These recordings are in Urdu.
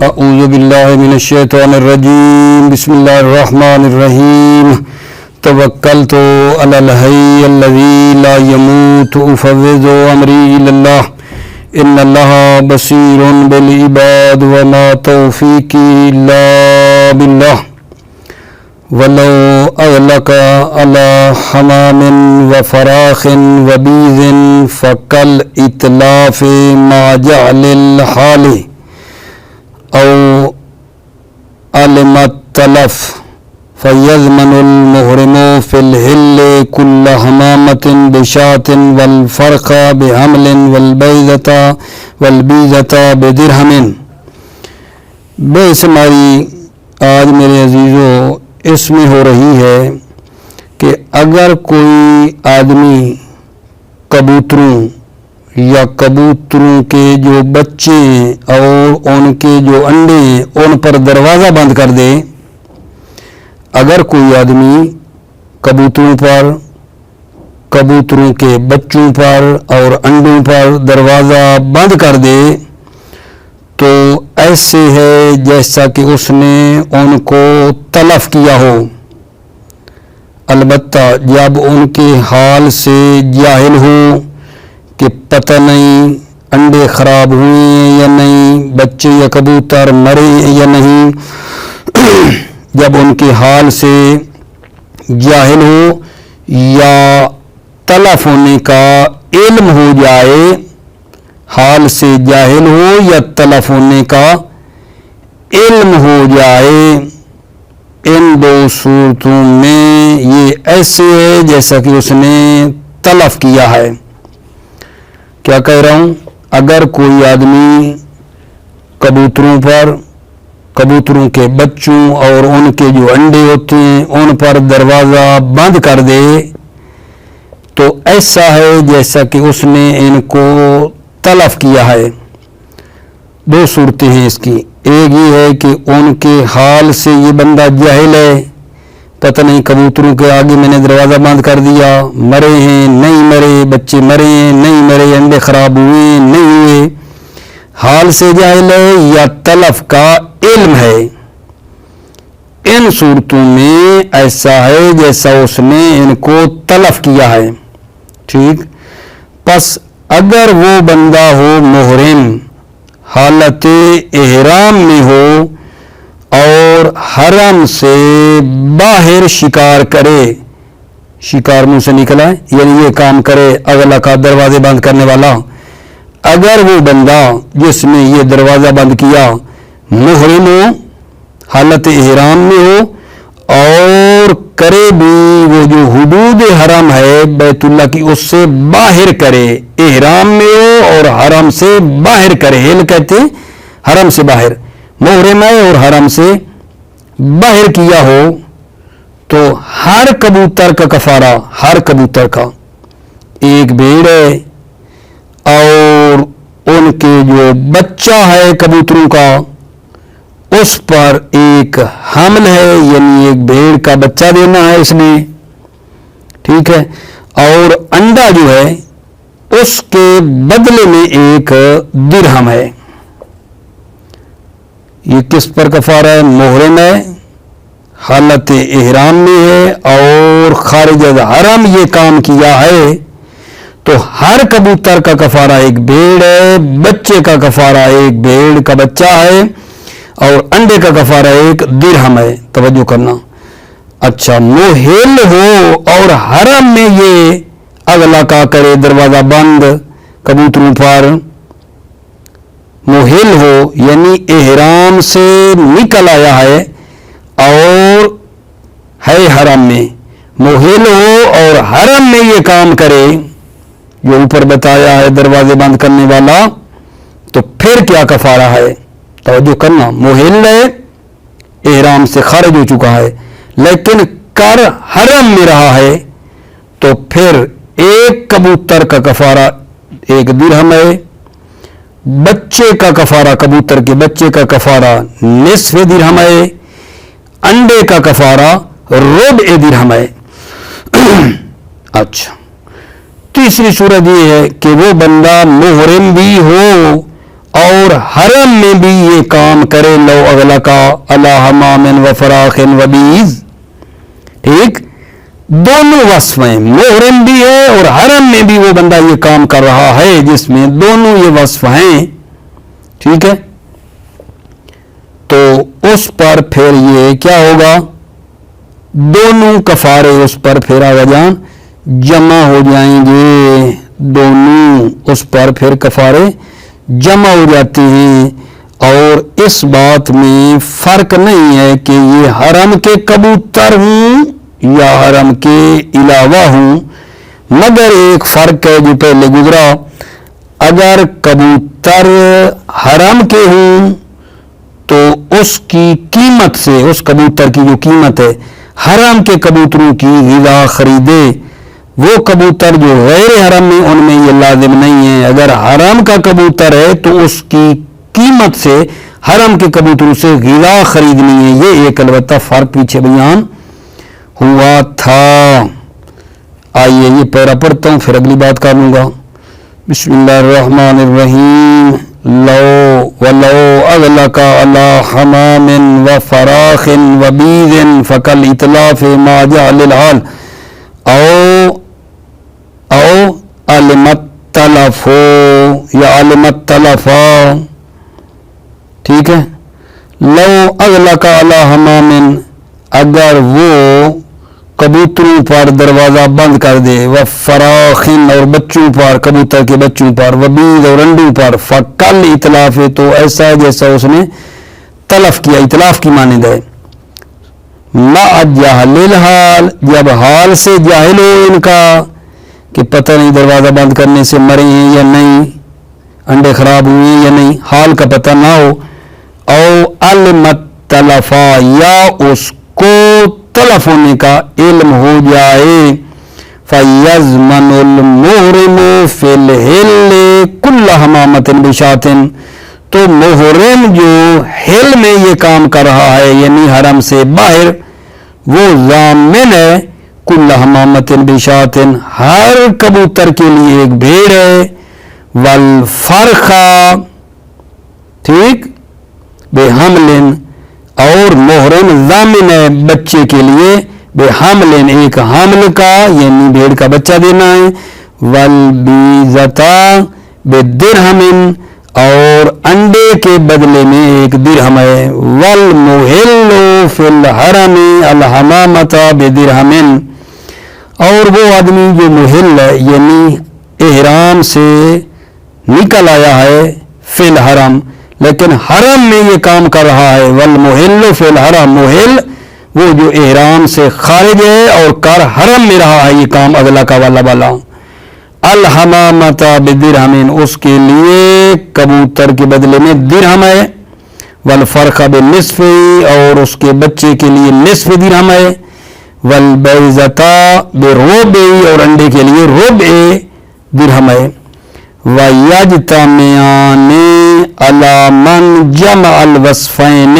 اعوذ باللہ من الشیطان الرجیم بسم اللہ الرحمن الرحیم توکلت علی الحی الذی لا یموت افوض امری الی اللہ ان اللہ بصیر بالعباد وما توفیقی الا باللہ ولو اغلق علی حمام وفراخ وبیض فکل اتلاف ما جعل الحال او علم التلف فیضمن المحرم فی الحل کل حمامت بشات والفرخ بحمل والبیضۃ بدرہم۔ بے شماری آج میرے عزیزو اس میں ہو رہی ہے کہ اگر کوئی آدمی کبوتروں یا کبوتروں کے جو بچے اور ان کے جو انڈے ان پر دروازہ بند کر دے، اگر کوئی آدمی کبوتروں پر، کبوتروں کے بچوں پر اور انڈوں پر دروازہ بند کر دے تو ایسے ہے جیسا کہ اس نے ان کو تلف کیا ہو، البتہ جب ان کے حال سے جاہل ہو کہ پتہ نہیں انڈے خراب ہوئے یا نہیں، بچے یا کبوتر مرے یا نہیں، جب ان کے حال سے جاہل ہو یا تلف ہونے کا علم ہو جائے، حال سے جاہل ہو یا تلف ہونے کا علم ہو جائے، ان دو صورتوں میں یہ ایسے ہے جیسا کہ اس نے تلف کیا ہے۔ کیا کہہ رہا ہوں؟ اگر کوئی آدمی کبوتروں پر، کبوتروں کے بچوں اور ان کے جو انڈے ہوتے ہیں ان پر دروازہ بند کر دے تو ایسا ہے جیسا کہ اس نے ان کو تلف کیا ہے۔ دو صورتیں ہیں اس کی، ایک یہ ہے کہ ان کے حال سے یہ بندہ جاہل ہے، پتہ نہیں کبوتروں کے آگے میں نے دروازہ بند کر دیا، مرے ہیں نہیں مرے، بچے مرے ہیں نہیں مرے، انڈے خراب ہوئے نہیں ہوئے، حال سے جاہل ہے یا تلف کا علم ہے۔ ان صورتوں میں ایسا ہے جیسا اس نے ان کو تلف کیا ہے، ٹھیک۔ پس اگر وہ بندہ ہو محرم، حالت احرام میں ہو اور حرم سے باہر شکار کرے، شکار منہ سے نکلا ہے یعنی یہ کام کرے اگلا کا دروازے بند کرنے والا، اگر وہ بندہ جس نے یہ دروازہ بند کیا محرم ہو، حالت احرام میں ہو اور کرے بھی وہ جو حدود حرم ہے بیت اللہ کی اس سے باہر کرے، احرام میں ہو اور حرم سے باہر کرے، ہل کہتے ہیں حرم سے باہر، محرم ہے اور حرم سے باہر کیا ہو تو ہر کبوتر کا کفارہ، ہر کبوتر کا ایک بھیڑ ہے اور ان کے جو بچہ ہے کبوتروں کا اس پر ایک حمل ہے، یعنی ایک بھیڑ کا بچہ دینا ہے اس نے، ٹھیک ہے، اور انڈا جو ہے اس کے بدلے میں ایک درہم ہے۔ یہ کس پر کفارہ ہے؟ محرم ہے، حالت احرام میں ہے اور خارج از حرم یہ کام کیا ہے تو ہر کبوتر کا کفارہ ایک بھیڑ ہے، بچے کا کفارہ ایک بھیڑ کا بچہ ہے اور انڈے کا کفارہ ایک درہم ہے۔ توجہ کرنا۔ اچھا، محل ہو اور حرم میں یہ اگلا کا کرے دروازہ بند کبوتروں پر، محل ہو یعنی احرام سے نکل آیا ہے اور ہے حرم میں، محل ہو اور حرم میں یہ کام کرے جو اوپر بتایا ہے دروازے بند کرنے والا، تو پھر کیا کفارہ ہے؟ توجہ کرنا، محل ہے، احرام سے خارج ہو چکا ہے لیکن کر حرم میں رہا ہے تو پھر ایک کبوتر کا کفارہ ایک درہم ہے، بچے کا کفارہ، کبوتر کے بچے کا کفارہ نصف درہم ہے، انڈے کا کفارہ ربع درہم ہے۔ اچھا، تیسری صورت یہ ہے کہ وہ بندہ محرم بھی ہو اور حرم میں بھی یہ کام کرے لو اغلا کا اللہ حمام و فراخ و بیز. ٹھیک، دونوں وصف ہیں، محرم بھی ہے اور حرم میں بھی وہ بندہ یہ کام کر رہا ہے جس میں دونوں یہ وصف ہیں. ٹھیک ہے، تو اس پر پھر یہ کیا ہوگا، دونوں کفارے اس پر پھر آگا جان جمع ہو جائیں گے. دونوں اس پر پھر کفارے جمع ہو جاتے ہیں. اور اس بات میں فرق نہیں ہے کہ یہ حرم کے کبوتر ہوں یا حرم کے علاوہ ہوں، مگر ایک فرق ہے جو پہلے گزرا. اگر کبوتر حرم کے ہوں تو اس کی قیمت سے، اس کبوتر کی جو قیمت ہے حرم کے کبوتروں کی غذا خریدے. وہ کبوتر جو غیر حرم میں ان میں یہ لازم نہیں ہے. اگر حرم کا کبوتر ہے تو اس کی قیمت سے حرم کے کبوتروں سے غذا خریدنی ہے. یہ ایک البتہ فرق پیچھے بیان ہوا تھا. آئیے یہ پیرا پڑھتا ہوں پھر اگلی بات کر لوں گا. بسم اللہ الرحمن الرحیم. لو ولو اغلق علی حمام و فراخ و بیز فکل اطلاف ما جعل الحال او علمت تلفو یا علمت تلفا. ٹھیک ہے، لو اغلق علی حمام، اگر وہ کبوتروں پر دروازہ بند کر دے، و فراخن اور بچوں پر، کبوتر کے بچوں پر، و بیز اور انڈوں پر، فکل اطلاف، تو ایسا ہے جیسا اس نے تلف کیا، اطلاف کی مانند ہے. ما جہل الحال، جب حال سے جاہل ہو ان کا کہ پتہ نہیں دروازہ بند کرنے سے مرے ہیں یا نہیں، انڈے خراب ہوئے ہیں یا نہیں، حال کا پتہ نہ ہو. او علمت تلفا، یا اس کو تلف ہونے کا علم ہو جائے. فیضمن المحرم فی الحل کل حمامت بشات، تو محرم جو حل میں یہ کام کر رہا ہے یعنی حرم سے باہر، وہ ضامن ہے کل حمامت بشات، ہر کبوتر کے لیے ایک بھیڑ ہے. والفرخا، ٹھیک، بے حمل، اور محرم ضامن ہے بچے کے لیے بے حمل، ایک حمل کا یعنی بھیڑ کا بچہ دینا ہے. والبیزتا بے درہم، اور انڈے کے بدلے میں ایک درہم ہے. والمحل فی الحرم الحمامۃ بے درہم، اور وہ آدمی جو محل ہے یعنی احرام سے نکل آیا ہے فی الحرم لیکن حرم میں یہ کام کر رہا ہے. والمحل فی الحرم، محل وہ جو احرام سے خارج ہے اور کر حرم میں رہا ہے یہ کام اگلا کا والا. الحمامۃ بدرہم، اس کے لیے کبوتر کے بدلے میں درہم ہے. والفرخ بنصف، اور اس کے بچے کے لیے نصف درہم ہے. والبیضۃ بربع، اور انڈے کے لیے ربع درہم ہے. وَيَجْتَمِعَانِ عَلَى مَنْ جَمَعَ الْوَصْفَيْنِ،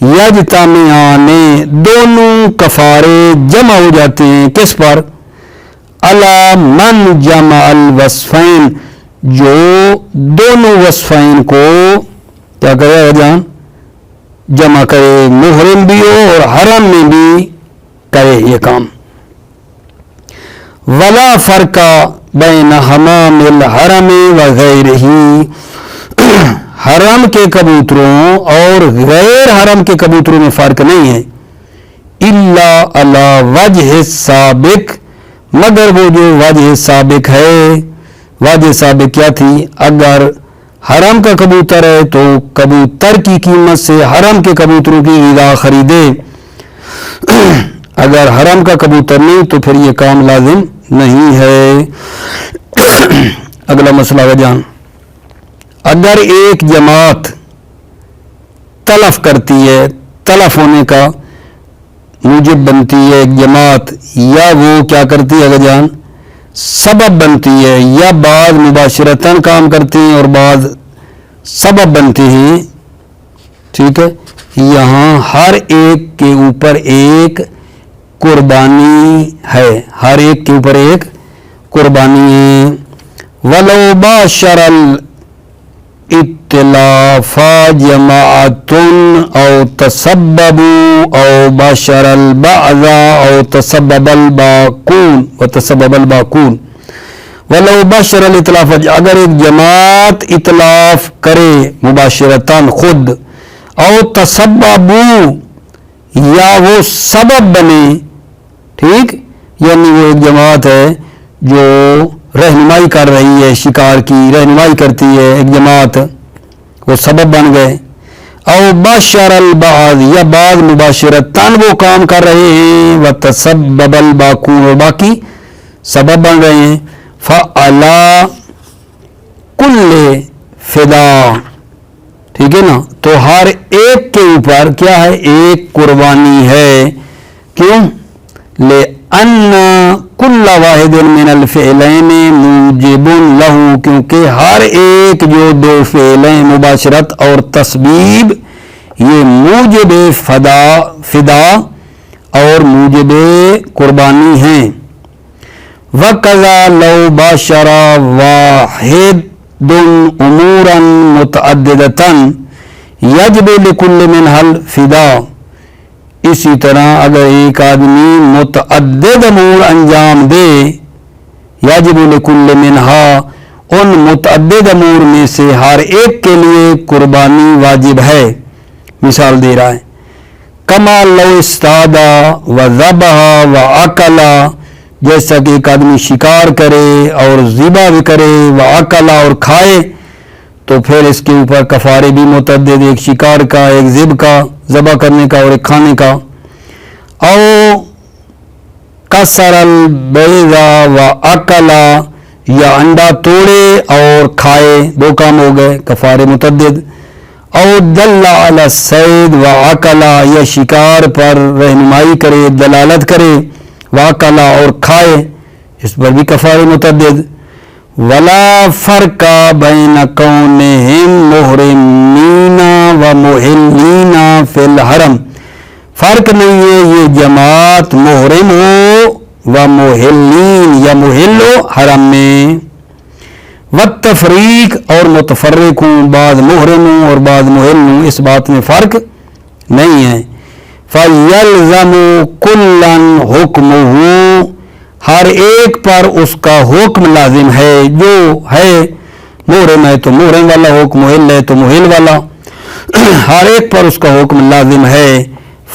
یجتمعان، دونوں کفارے جمع ہو جاتے ہیں کس پر، علی من جمع الوصفین، جو دونوں وصفین کو کیا کرے جان جمع کرے، محرم بھی ہو اور حرم میں بھی کرے یہ کام. ولا فرق بین حمام الحرم وغیرہ، حرم کے کبوتروں اور غیر حرم کے کبوتروں میں فرق نہیں ہے. الا علی وجہ سابق، مگر وہ جو وجہ سابق ہے. وجہ سابق کیا تھی، اگر حرم کا کبوتر ہے تو کبوتر کی قیمت سے حرم کے کبوتروں کی غذا خریدے. اگر حرم کا کبوتر نہیں تو پھر یہ کام لازم نہیں ہے. اگلا مسئلہ ہے جان، اگر ایک جماعت تلف کرتی ہے، تلف ہونے کا موجب بنتی ہے ایک جماعت، یا وہ کیا کرتی ہے اگر جان سبب بنتی ہے، یا بعض مباشرتاً کام کرتے ہیں اور بعض سبب بنتے ہیں. ٹھیک ہے، یہاں ہر ایک کے اوپر ایک قربانی ہے، ہر ایک کے اوپر ایک قربانی ہے. ولو باشر اتلاف جماعت او تسببوا او بشر البعض او تسبب الباقون وتسبب الباقون ولو بشر الاتلاف، اگر ایک جماعت اتلاف کرے مباشرتاً خود، او تسببوا یا وہ سبب بنے، ٹھیک، یعنی وہ ایک جماعت ہے جو رہنمائی کر رہی ہے، شکار کی رہنمائی کرتی ہے ایک جماعت، وہ سبب بن گئے، او بشر البعض یا بعض مباشرتاً وہ کام کر رہے ہیں، وتسبب الباقون اور باقی سبب بن رہے ہیں، فعلی کل فدا، ٹھیک ہے نا، تو ہر ایک کے اوپر کیا ہے، ایک قربانی ہے، کیوں؟ لأن کل واحد من الفعلین موجب لہ، کیونکہ ہر ایک جو دو فعل ہیں مباشرت اور تسبیب، یہ موجب فدا اور موجب قربانی ہیں۔ وَكَذَا لَوْ بَاشَرَ وَاحِدٌ أُمُورًا مُتَعَدِّدَةً يَجِبُ لِكُلِّ مِنْهَا الْفِدَاءُ، اسی طرح اگر ایک آدمی متعدد امور انجام دے، یجب لکل منہا، ان متعدد امور میں سے ہر ایک کے لیے قربانی واجب ہے۔ مثال دے رہا ہے، کما لو استادا و ذبح و اکلا، جیسا کہ ایک آدمی شکار کرے اور ذبح بھی کرے، و اکلا اور کھائے، تو پھر اس کے اوپر کفارے بھی متعدد، ایک شکار کا، ایک ذبح کرنے کا اور ایک کھانے کا۔ او کسر البیض و اکلا، یا انڈا توڑے اور کھائے، دو کام ہو گئے، کفارے متعدد۔ او دل علی الصید و اکلا، یا شکار پر رہنمائی کرے، دلالت کرے، و اکلا اور کھائے، اس پر بھی کفارے متعدد۔ ولا فرق بین کونہم محرمین و محلین فی الحرم، فرق نہیں ہے یہ جماعت محرم ہو و محلین یا محل ہو حرم میں، والتفریق اور متفرق ہوں، بعض محرم ہوں اور بعض محل ہوں، اس بات میں فرق نہیں ہے۔ فَيَلْزَمُ كُلًّا حُكْمُهُ، ہر ایک پر اس کا حکم لازم ہے، جو ہے محرم ہے تو محرم والا حکم، محل ہے تو محل والا، ہر ایک پر اس کا حکم لازم ہے۔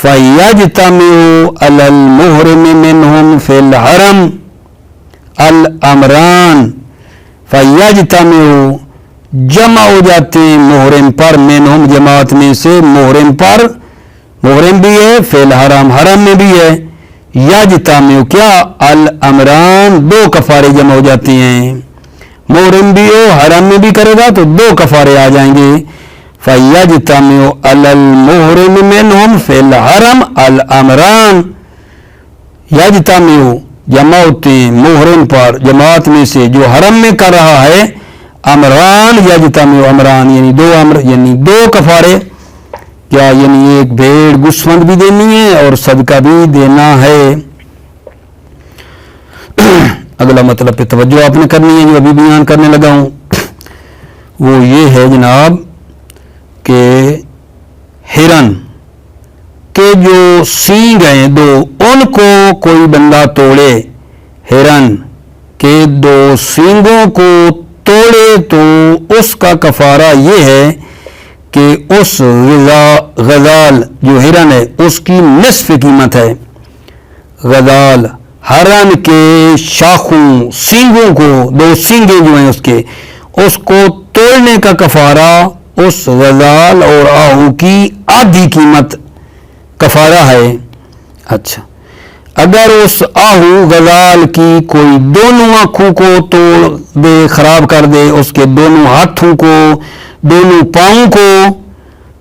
فَيَجْتَمِعُ عَلَى الْمُحْرِمِ مِنْهُمْ فِي الْحَرَمِ الْأَمْرَانِ، فَيَجْتَمِعُ جمع ہو جاتے ہیں محرم پر، منہم جماعت میں سے، محرم پر، محرم بھی ہے، فی الحرم حرم میں بھی ہے، یجتمع کیا، الامران دو کفارے جمع ہو جاتے ہیں، محرم بھی ہو حرم میں بھی کرے گا تو دو کفارے آ جائیں گے۔ فَيَجْتَمِعُ عَلَى الْمُحْرِمِ مِنْهُمْ فِي الْحَرَمِ الْأَمْرَانِ، یجتمع جمع ہوتے ہیں محرم پر جماعت میں سے جو حرم میں کر رہا ہے، امران یجتمع امران، یعنی دو امر، یعنی دو کفارے، کیا یعنی ایک بھیڑ گوسفند بھی دینی ہے اور صدقہ بھی دینا ہے۔ اگلا مطلب پہ توجہ آپ نے کرنی ہے جو ابھی بیان کرنے لگا ہوں، وہ یہ ہے جناب کہ ہرن کے جو سینگ ہیں دو، ان کو کوئی بندہ توڑے، ہرن کے دو سینگوں کو توڑے تو اس کا کفارہ یہ ہے کہ اس غزال جو ہرن ہے اس کی نصف قیمت ہے۔ غزال ہرن کے شاخوں سینگوں کو، دو سینگیں جو ہیں اس کو توڑنے کا کفارہ اس غزال اور آہو کی آدھی قیمت کفارہ ہے۔ اچھا، اگر اس آہو غزال کی کوئی دونوں آنکھوں کو توڑ دے، خراب کر دے، اس کے دونوں ہاتھوں کو، دونوں پاؤں کو،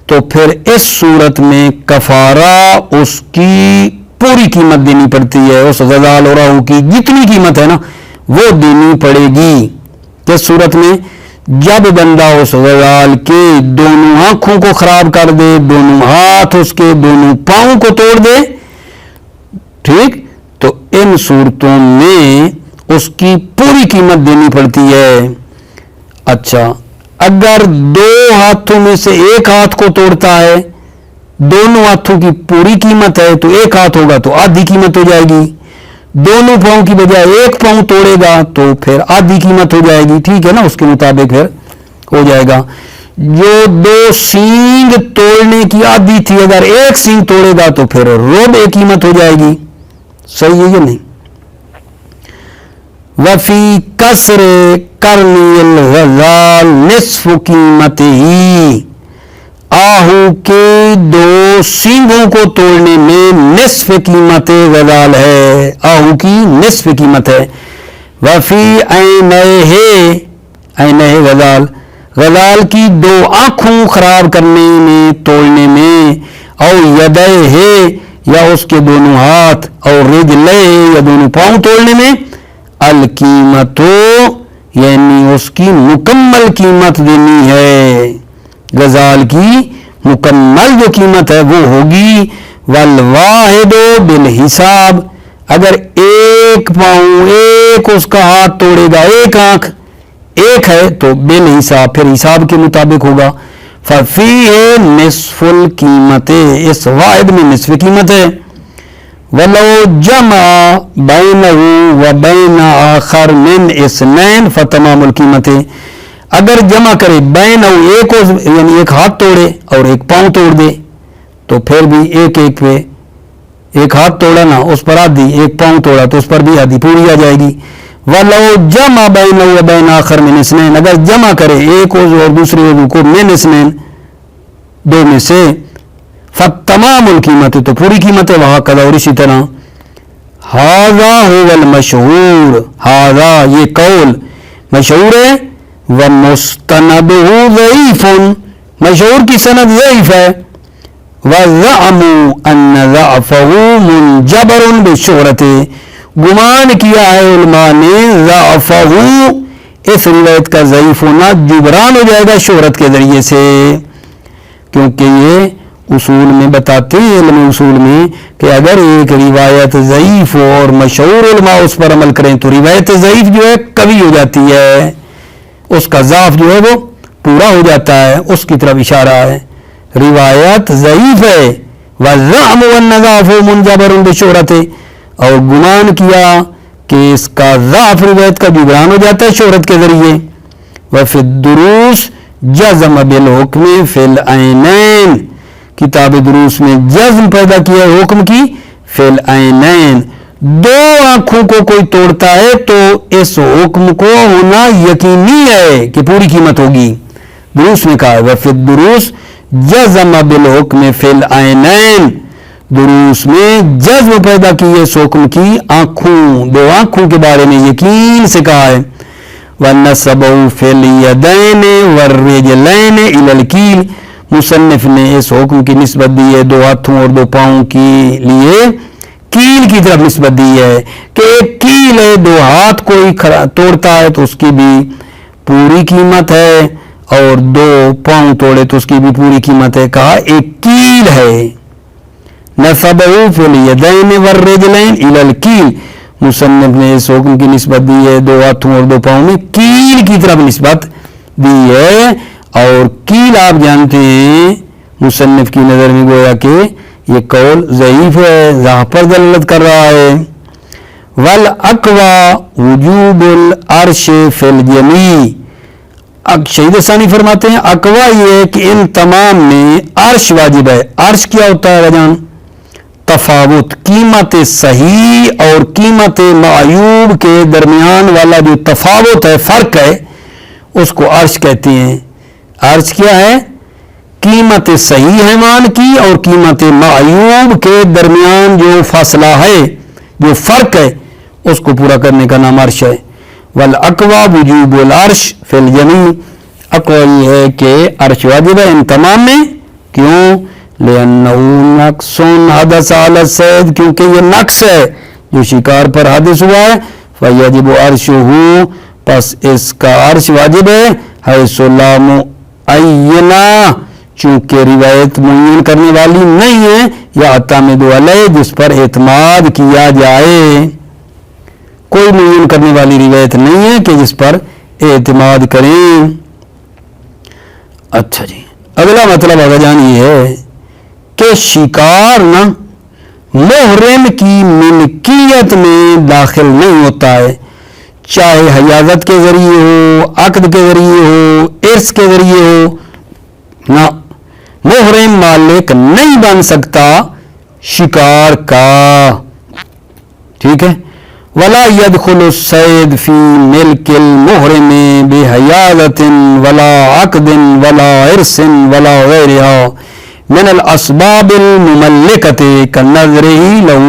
تو پھر اس صورت میں کفارہ اس کی پوری قیمت دینی پڑتی ہے، اس غزال اور آہو کی جتنی قیمت ہے نا وہ دینی پڑے گی۔ کس صورت میں؟ جب بندہ اس غزال کے دونوں آنکھوں کو خراب کر دے، دونوں ہاتھ اس کے، دونوں پاؤں کو توڑ دے، ٹھیک، تو ان صورتوں میں اس کی پوری قیمت دینی پڑتی ہے۔ اچھا، اگر دو ہاتھوں میں سے ایک ہاتھ کو توڑتا ہے، دونوں ہاتھوں کی پوری قیمت ہے تو ایک ہاتھ ہوگا تو آدھی قیمت ہو جائے گی، دونوں پاؤں کی بجائے ایک پاؤں توڑے گا تو پھر آدھی قیمت ہو جائے گی، ٹھیک ہے نا، اس کے مطابق پھر ہو جائے گا۔ جو دو سینگ توڑنے کی عادی تھی اگر ایک سینگ توڑے گا تو پھر ربع قیمت ہو جائے گی، صحیح ہے یا نہیں؟ وفی کسر کرنی الغزال نصف قیمت ہی، آہو کے دو سینگوں کو توڑنے میں نصف قیمت غزال ہے، آہو کی نصف قیمت ہے۔ وفی عینہ غزال، غزال کی دو آنکھوں خراب کرنے میں توڑنے میں، او یدہ ہے یا اس کے دونوں ہاتھ، اور رجلے یا دونوں پاؤں توڑنے میں، القیمتو یعنی اس کی مکمل قیمت دینی ہے، غزال کی مکمل جو قیمت ہے وہ ہوگی۔ والواحد بالحساب، اگر ایک پاؤں ایک اس کا ہاتھ توڑے گا، ایک آنکھ ایک ہے تو بالحساب پھر حساب کے مطابق ہوگا۔ ففیہ نصف القیمت، اس واحد میں نصف قیمت ہے۔ ولو جمع بینہ و بین آخر من اثنین فتمام القیمت، اگر جمع کرے بینہ ایک یعنی ایک ہاتھ توڑے اور ایک پاؤں توڑ دے تو پھر بھی ایک ایک پہ، ایک ہاتھ توڑا نا اس پر آدھی، ایک پاؤں توڑا تو اس پر بھی آدھی پوری آ جائے گی۔ وَلَوْ جَمَعَ بَيْنَهُ وَبَيْنَ آخَرَ مِنْ اثْنَيْنِ، اگر جمع کرے ایک عضو اور دوسرے عضو کو من اثنین دو میں سے، فَتَمَامُ الْقِیمَتِ تو پوری قیمت ہے، وہاں قضا، اور اسی طرح هَذَا هُوَ الْمَشْهُورُ، هَذَا یہ قول مشہور ہے، وَمُسْتَنَدُهُ ضَعِیفٌ، مشہور کی سند ضعیف ہے، وَزَعَمُوا أَنَّ ضَعْفَهُ مُنْجَبَرٌ بِالشُّهْرَةِ، گمان کیا ہے علماء نے ضعفہ اس روایت کا ضعیف ہونا جبران ہو جائے گا شہرت کے ذریعے سے، کیونکہ یہ اصول میں بتاتے ہیں، علم اصول میں، کہ اگر ایک روایت ضعیف ہو اور مشہور علماء اس پر عمل کریں تو روایت ضعیف جو ہے قوی ہو جاتی ہے، اس کا ضعف جو ہے وہ پورا ہو جاتا ہے، اس کی طرف اشارہ ہے۔ روایت ضعیف ہے، وَزَعْمُ أَنَّ ضَعْفَهُ مُنْجَبَرٌ بِالشُّهْرَةِ، اور گمان کیا کہ اس کا ضعف روایت کا جبران ہو جاتا ہے شہرت کے ذریعے۔ وفی الدروس جزم بالحکم فی العینین، کتاب دروس میں جزم پیدا کیا ہے حکم کی فی العینین، دو آنکھوں کو کوئی توڑتا ہے تو اس حکم کو ہونا یقینی ہے کہ پوری قیمت ہوگی۔ دروس میں کہا ہے وفی الدروس جزم بالحکم فی العینین، دروس میں جزم پیدا کی ہے اس حکم کی آنکھوں، دو آنکھوں کے بارے میں یقین سے کہا ہے۔ وَنَسَبَهُ فِي الْيَدَيْنِ وَالرِّجْلَيْنِ إِلَى الْكِيلِ، مصنف نے اس حکم کی نسبت دی ہے دو ہاتھوں اور دو پاؤں کے لیے کیل کی طرف نسبت دی ہے، کہ ایک کیل ہے، دو ہاتھ کوئی توڑتا ہے تو اس کی بھی پوری قیمت ہے، اور دو پاؤں توڑے تو اس کی بھی پوری قیمت ہے، کہا ایک کیل ہے۔ نَسَبَهُ فِي الْيَدَيْنِ وَالرِّجْلَيْنِ إِلَى الْكِيلِ، مصنف نے اس حکم کی نسبت دی ہے دو ہاتھوں اور دو پاؤں میں کیل کی طرف نسبت دی ہے، اور کیل آپ جانتے ہیں مصنف کی نظر میں گویا کہ یہ قول ضعیف ہے، ضعف پر دلالت کر رہا ہے۔ وَالْأَقْوَى وُجُوبُ الْعَرْشِ فِي الْجَمِيعِ، شہید ثانی فرماتے ہیں اقوا یہ ہے کہ ان تمام میں عرش واجب ہے۔ عرش کیا ہوتا ہے جان؟ تفاوت، قیمت صحیح اور قیمت معیوب کے درمیان والا جو تفاوت ہے، فرق ہے، اس کو عرش کہتے ہیں۔ عرش کیا ہے؟ قیمت صحیح حیوان کی اور قیمت معیوب کے درمیان جو فاصلہ ہے، جو فرق ہے، اس کو پورا کرنے کا نام عرش ہے۔ والاقوى وجوب العرش فی الجمیع، اقوی یہ ہے کہ عرش واجب ہے ان تمام میں، کیوں؟ لأنه نقص حدث على الصید، کیونکہ یہ نقص ہے جو شکار پر حادث ہوا ہے، فیجب عرشہ، پس اس کا عرش واجب ہے، حیث لا معینہ، چونکہ روایت معین کرنے والی نہیں ہے، یا اعتماد علیہ، جس پر اعتماد کیا جائے، کوئی معین کرنے والی روایت نہیں ہے کہ جس پر اعتماد کریں۔ اچھا جی، اگلا مطلب اگر جان یہ ہے کہ شکار نا محرم کی ملکیت میں داخل نہیں ہوتا ہے، چاہے حیازت کے ذریعے ہو، عقد کے ذریعے ہو، ارث کے ذریعے ہو، نہ محرم مالک نہیں بن سکتا شکار کا، ٹھیک ہے۔ ولا يدخل الصيد في ملك المحرم بحيازة ولا عقد ولا ارث ولا غيرها من الاسباب المملكة كنظره له۔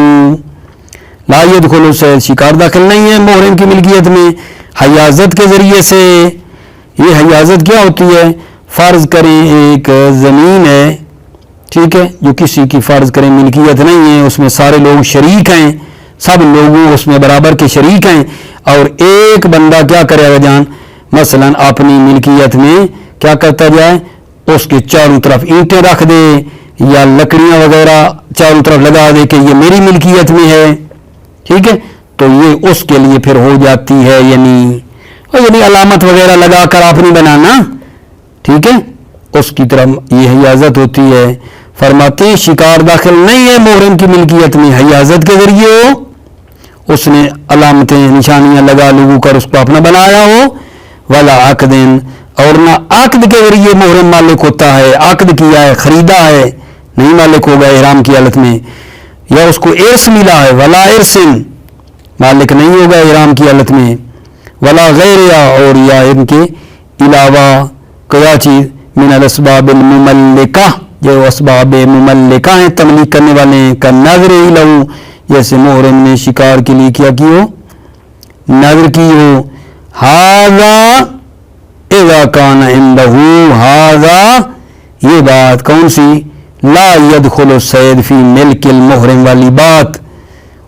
لا يدخل الصيد، شکار داخل نہیں ہے محرم کی ملکیت میں حیازت کے ذریعے سے۔ یہ حیازت کیا ہوتی ہے؟ فرض کریں ایک زمین ہے، ٹھیک ہے، جو کسی کی فرض کریں ملکیت نہیں ہے، اس میں سارے لوگ شریک ہیں، سب لوگوں اس میں برابر کے شریک ہیں، اور ایک بندہ کیا کرے گا جان، مثلا اپنی ملکیت میں کیا کرتا جائے، اس کے چاروں طرف اینٹیں رکھ دے یا لکڑیاں وغیرہ چاروں طرف لگا دے کہ یہ میری ملکیت میں ہے، ٹھیک ہے، تو یہ اس کے لیے پھر ہو جاتی ہے، یعنی علامت وغیرہ لگا کر آپ نہیں بنانا، ٹھیک ہے، اس کی طرف یہ حیازت ہوتی ہے۔ فرماتے ہیں شکار داخل نہیں ہے محرم کی ملکیت میں، حیازت کے ذریعے ہو، اس نے علامتیں نشانیاں لگا لگو کر اس کو اپنا بنایا ہو، ولا عقد، اور نہ عقد کے ذریعے محرم مالک ہوتا ہے، عقد کیا ہے، خریدا ہے، نہیں مالک ہوگا احرام کی حالت میں، یا اس کو ارث ملا ہے، ولا ارث، مالک نہیں ہوگا احرام کی حالت میں، ولا غیرہ، اور یا ان کے علاوہ کیا چیز، من الاسباب المملکہ، جو اسباب مملکہ ہیں تملیک کرنے والے ہیں، کا نظر لہو، جیسے محرم نے شکار کے لیے کیا کی ہو، نظر کی ہو، ھذا اذا کان عنده، ھذا یہ بات کون سی، لا يدخل الصید فی ملک المحرم والی بات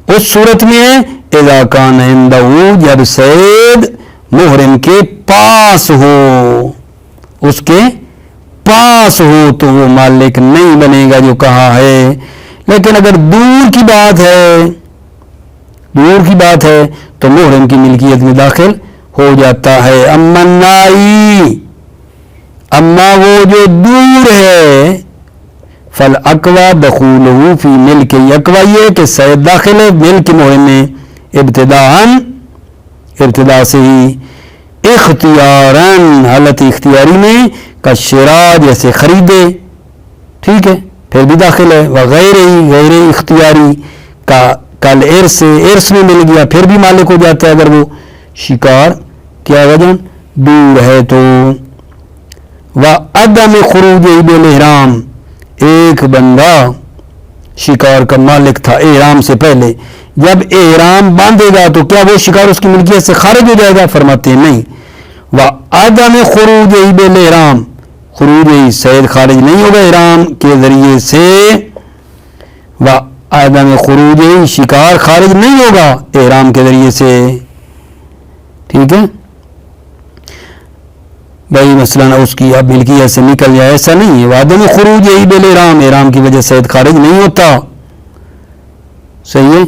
اس صورت میں ہے اذا کان عنده، جب صید محرم کے پاس ہو، اس کے پاس ہو تو وہ مالک نہیں بنے گا جو کہا ہے، لیکن اگر دور کی بات ہے تو محرم کی ملکیت میں داخل ہو جاتا ہے۔ اما النائی، اما وہ جو دور ہے، فالاقوی دخولہ فی ملک، اقوی یہ کہ صید داخل ہے ملک محرم میں ابتدا سے ہی، اختیاراً، حالت اختیاری میں، کا شراء جیسے خریدے، ٹھیک ہے، پھر بھی داخل ہے، غیر اختیاری کا کل ارث میں مل گیا، پھر بھی مالک ہو جاتا ہے اگر وہ شکار کیا وجہ دور ہے تو۔ وعدم خروج بالاحرام، ایک بندہ شکار کا مالک تھا احرام سے پہلے، جب احرام باندھے گا تو کیا وہ شکار اس کی ملکیت سے خارج ہو جائے گا؟ فرماتے ہیں نہیں، وعدم خروج بالاحرام، خروج صید خارج نہیں ہوگا احرام کے ذریعے سے، وعدم خروج، شکار خارج نہیں ہوگا احرام کے ذریعے سے، ٹھیک ہے بھائی، مثلا اس کی اب ملکیت سے نکل جائے، ایسا نہیں ہے، وعدم خروج بالاحرام، احرام کی وجہ سے صید خارج نہیں ہوتا، صحیح ہے۔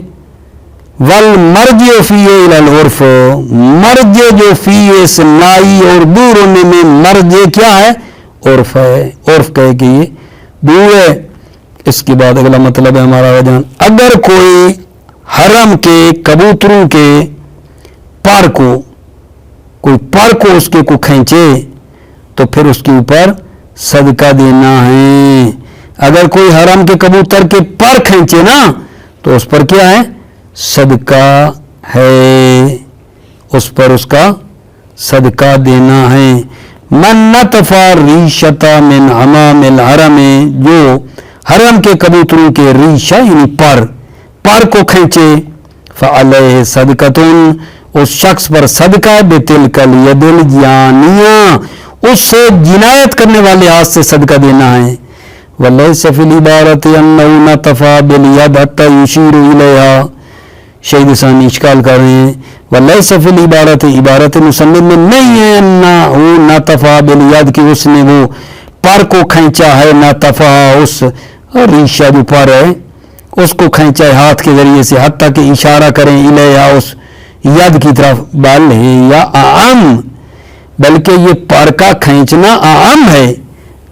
والمرجع فیہ الی العرف، مرجع جو فی اس نائی اور دور ہونے میں، مرجع کیا ہے؟ عرف ہے، عرف کہے کہ یہ دور ہے۔ اس کے بعد اگلا مطلب ہے ہمارا وجان، اگر کوئی حرم کے کبوتروں کے پر کو، کوئی پر کو اس کے کو کھینچے تو پھر اس کے اوپر صدقہ دینا ہے۔ اگر کوئی حرم کے کبوتر کے پر کھینچے نا تو اس پر کیا ہے؟ صدقہ ہے، اس پر اس کا صدقہ دینا ہے۔ من نطف ریشۃ من حمام الحرم، جو حرم کے کبوتروں کے ریشہ یعنی پر کو کھینچے، فعلیہ صدقۃ، اس شخص پر صدقہ، بتلک الید الجانیہ، اس سے جنایت کرنے والے ہاتھ سے صدقہ دینا ہے۔ ولیس فی العبارۃ انہ نطف بالید حتی یشیر الیہا، شہید ثانی اشکال کر رہے ہیں، ولیس فی العبارۃ، عبارت مصنف میں نہیں ہے، انہ نطف بالید کی اس نے وہ پر کو کھینچا ہے، نطف اس ریشہ جو پر ہے اس کو کھینچا ہے ہاتھ کے ذریعے سے، حتیٰ کہ اشارہ کریں الیہا اس ید کی طرف، بل ہے یا اعم، بلکہ یہ پر کا کھینچنا اعم ہے،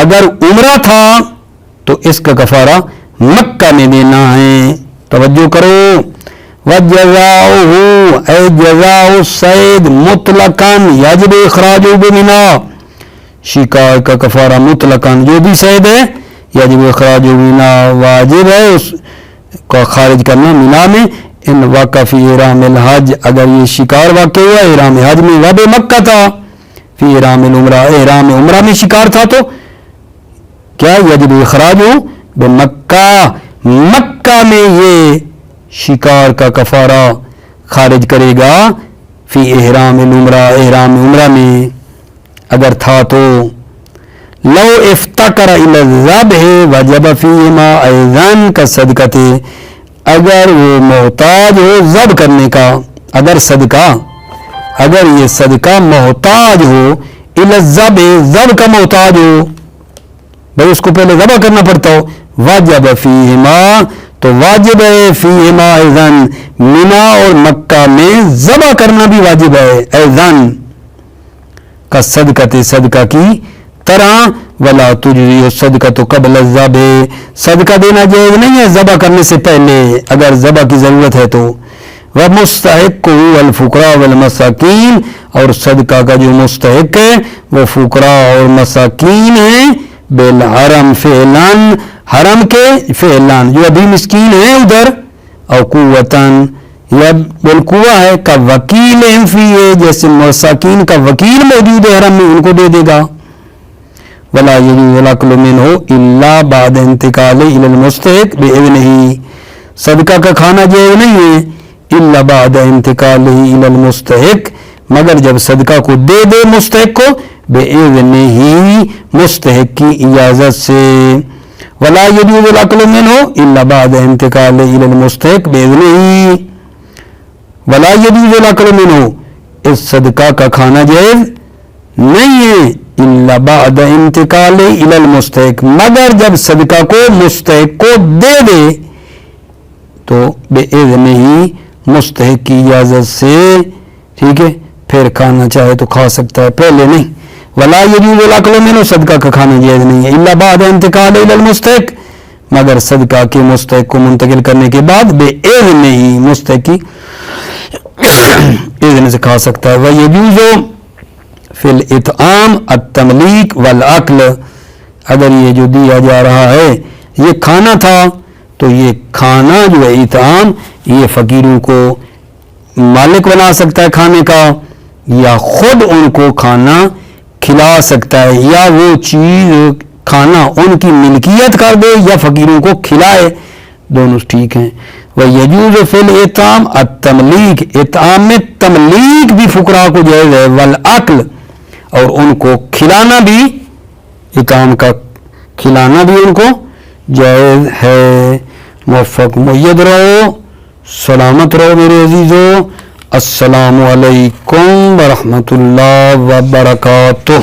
اگر عمرہ تھا تو اس کا کفارہ مکہ میں دینا ہے. توجہ کرو. وَجَزَاؤُهُ اے جزاء الصید مطلقاً یجب اخراجہ بمنا. شکار کا کفارہ مطلقاً جو بھی صید ہے یجب اخراجہ بمنا واجب ہے اس کو خارج کرنا منا میں. ان واقع فی احرام الحج اگر یہ شکار واقع ہوا احرام حج میں وب مکہ تھا فی احرام العمرہ احرام عمرہ میں شکار تھا تو کیا یجب اخراج ہو بمکہ مکہ میں یہ شکار کا کفارہ خارج کرے گا فی احرام العمرہ احرام عمرہ میں اگر تھا تو. لو افتقر الی الذبح وجب فیہما ایضاً کالصدقۃ اگر وہ محتاج ہو ذبح کرنے کا اگر یہ صدقہ محتاج ہو الی الذبح ذبح کا محتاج ہو بھائی اس کو پہلے ذبح کرنا پڑتا ہو واجب فیہما تو واجب ہے فیہما ایضاً منا اور مکہ میں ذبح کرنا بھی واجب ہے ایضاً کالصدقۃ صدقہ کی طرح. ولا تجزی الصدقۃ قبل الذبح صدقہ دینا جائز نہیں ہے ذبح کرنے سے پہلے اگر ذبح کی ضرورت ہے تو. ومستحق الفقراء والمساکین اور صدقہ کا جو مستحق ہے وہ فقراء اور مساکین ہیں بالحرم فعلاً حرم کے فعلاً جو ابھی مسکین ہیں ادھر اور قوتاً یا بالقوہ ہے کا وکیل فیہ جیسے مساکین کا وکیل موجود ہے حرم میں ان کو دے دے گا. ولا یجوز الاکل منہ الا بعد انتقال الی المستحق باذنہ صدقہ کا کھانا جائز نہیں ہے الا بعد انتقال الی المستحق مگر جب صدقہ کو دے دے مستحق کو باذنہ مستحق کی اجازت سے. ولا یجوز الاکل منہ الا بعد انتقال الی المستحق باذنہ ولا یجوز الاکل منہ اس صدقہ کا کھانا جائز نہیں ہے الا بعد انتقال الی المستحق مگر جب صدقہ کو مستحق کو دے دے تو باذنہ مستحق کی اجازت سے ٹھیک ہے پھر کھانا چاہے تو کھا سکتا ہے پہلے نہیں. ولا یجوز الاکل منہ صدقہ کا کھانا جائز نہیں ہے الا بعد انتقال الی المستحق مگر صدقہ کے مستحق کو منتقل کرنے کے بعد باذنہ مستحق کی اذن سے کھا سکتا ہے. ویجوز فی الاطعام التملیک والاکل اگر یہ جو دیا جا رہا ہے یہ کھانا تھا تو یہ کھانا جو ہے اطعام یہ فقیروں کو مالک بنا سکتا ہے کھانے کا یا خود ان کو کھانا کھلا سکتا ہے یا وہ چیز کھانا ان کی ملکیت کر دے یا فقیروں کو کھلائے دونوں ٹھیک ہیں. وَيَجُوزُ فِي الْإِطْعَامِ التَّمْلِيك اطعام میں تملیک بھی فقراء کو جائز ہے والاکل اور ان کو کھلانا بھی اطعام کا کھلانا بھی ان کو جائز ہے. موفق مید رہو سلامت رہو میرے عزیزو. السلام علیکم ورحمۃ اللہ وبرکاتہ.